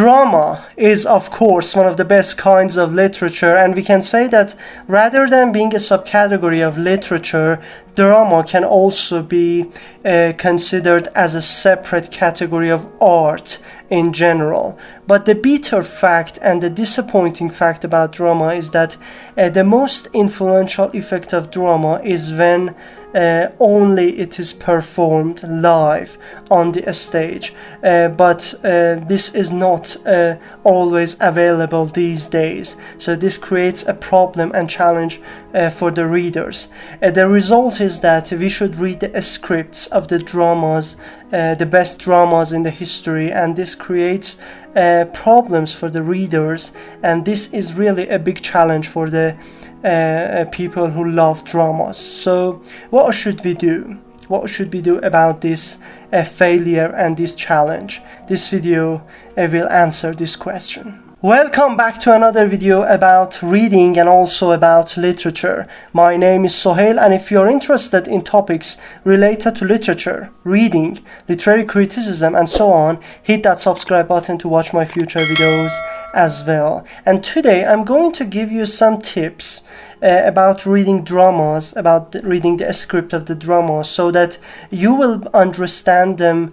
Drama is, of course, one of the best kinds of literature, and we can say that rather than being a subcategory of literature, drama can also be considered as a separate category of art in general. But the bitter fact and the disappointing fact about drama is that the most influential effect of drama is when only it is performed live on the stage, but this is not always available these days, so this creates a problem and challenge for the readers. The result is that we should read the scripts of the dramas, the best dramas in the history, and this creates problems for the readers, and this is really a big challenge for the people who love dramas. So what should we do? What should we do about this failure and this challenge? This video will answer this question. Welcome back to another video about reading and also about literature. My name is Sohail, and if you're interested in topics related to literature, reading, literary criticism and so on, hit that subscribe button to watch my future videos as well. And today I'm going to give you some tips about reading dramas, about reading the script of the drama, so that you will understand them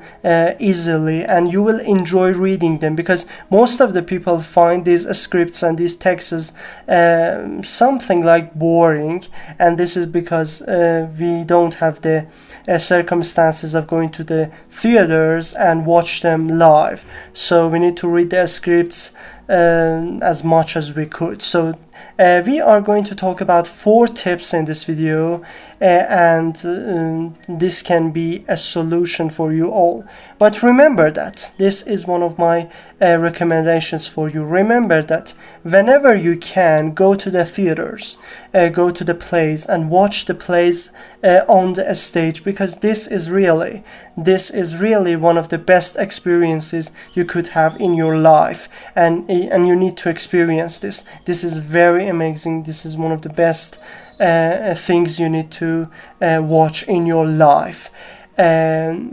easily and you will enjoy reading them, because most of the people find these scripts and these texts something like boring, and this is because we don't have the circumstances of going to the theaters and watch them live, so we need to read the scripts as much as we could. So we are going to talk about 4 tips in this video, and this can be a solution for you all. But remember that this is one of my recommendations for you. Remember that whenever you can, go to the theaters, go to the plays and watch the plays on the stage, because this is really one of the best experiences you could have in your life, and you need to experience this. This is very amazing. This is one of the best things you need to watch in your life,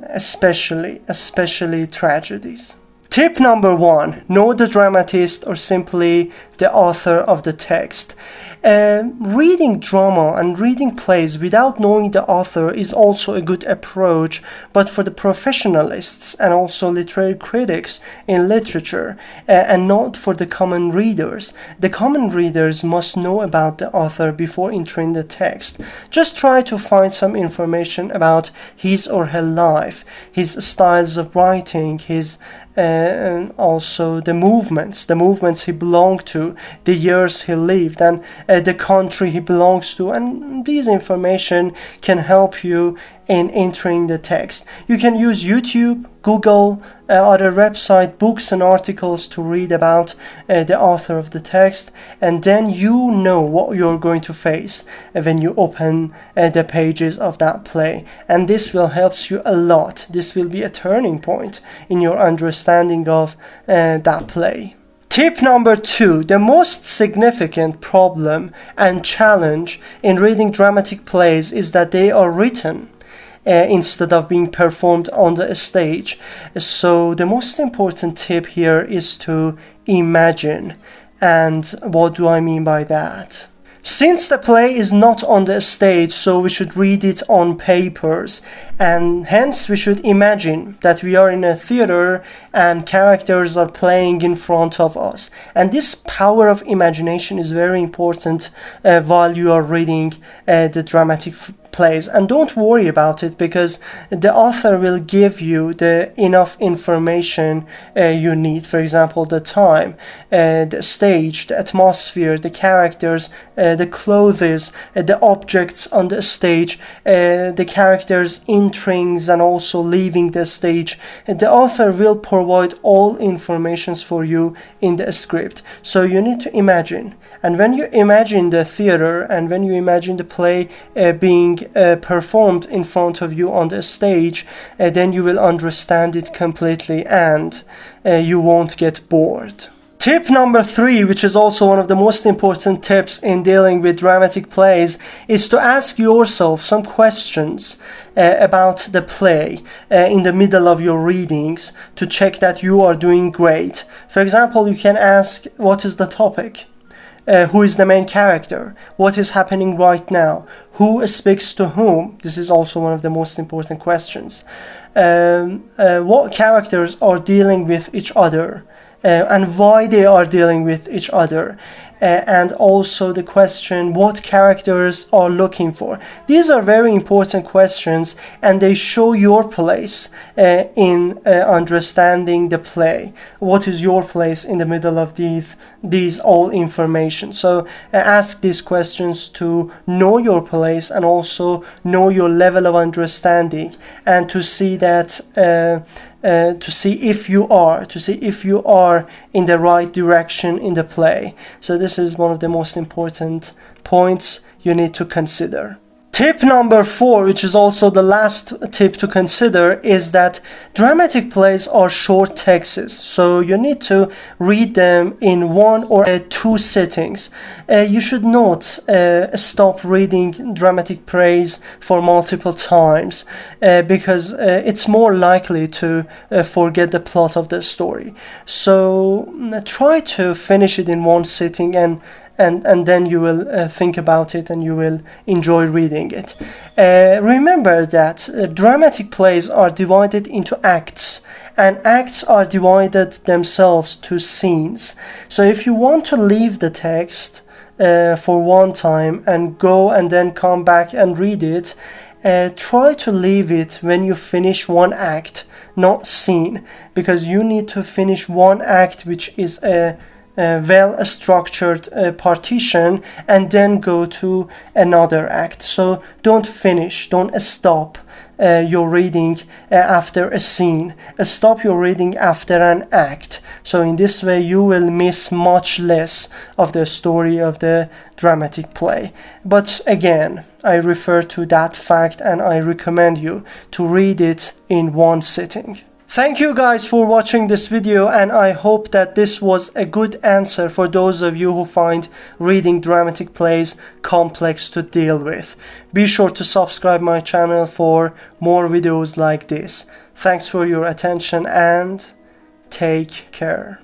especially tragedies. Tip number 1: know the dramatist or simply the author of the text. Reading drama and reading plays without knowing the author is also a good approach, but for the professionalists and also literary critics in literature, and not for the common readers. The common readers must know about the author before entering the text. Just try to find some information about his or her life, his styles of writing, his and also the movements he belonged to, the years he lived, and the country he belongs to, and these information can help you in entering the text. You can use YouTube, Google, other website, books and articles to read about the author of the text, and then you know what you're going to face when you open the pages of that play, and this will help you a lot. This will be a turning point in your understanding of that play. Tip number 2: the most significant problem and challenge in reading dramatic plays is that they are written instead of being performed on the stage. So the most important tip here is to imagine. And what do I mean by that? Since the play is not on the stage, so we should read it on papers, and hence we should imagine that we are in a theater and characters are playing in front of us. And this power of imagination is very important while you are reading the dramatic plays. And don't worry about it, because the author will give you the enough information you need. For example, the time, the stage, the atmosphere, the characters, the clothes, the objects on the stage, the characters entering and also leaving the stage. The author will provide all informations for you in the script. So you need to imagine. And when you imagine the theater and when you imagine the play being performed in front of you on the stage, then you will understand it completely and you won't get bored. Tip number 3, which is also one of the most important tips in dealing with dramatic plays, is to ask yourself some questions about the play in the middle of your readings to check that you are doing great. For example, you can ask, what is the topic? Who is the main character? What is happening right now? Who speaks to whom? This is also one of the most important questions. What characters are dealing with each other? And why they are dealing with each other, and also the question what characters are looking for. These are very important questions, and they show your place in understanding the play. What is your place in the middle of these all information? So ask these questions to know your place and also know your level of understanding, and to see that to see if you are in the right direction in the play. So this is one of the most important points you need to consider. Tip number 4, which is also the last tip to consider, is that dramatic plays are short texts, so you need to read them in 1 or 2 sittings. You should not stop reading dramatic plays for multiple times because it's more likely to forget the plot of the story. So try to finish it in 1 sitting, and then you will think about it and you will enjoy reading it. Remember that dramatic plays are divided into acts, and acts are divided themselves to scenes. So if you want to leave the text for one time and go and then come back and read it, try to leave it when you finish 1 act, not scene, because you need to finish 1 act which is a well-structured partition, and then go to another act. So don't stop your reading after a scene. Stop your reading after an act. So in this way you will miss much less of the story of the dramatic play. But again, I refer to that fact, and I recommend you to read it in 1 sitting. Thank you guys for watching this video, and I hope that this was a good answer for those of you who find reading dramatic plays complex to deal with. Be sure to subscribe my channel for more videos like this. Thanks for your attention and take care.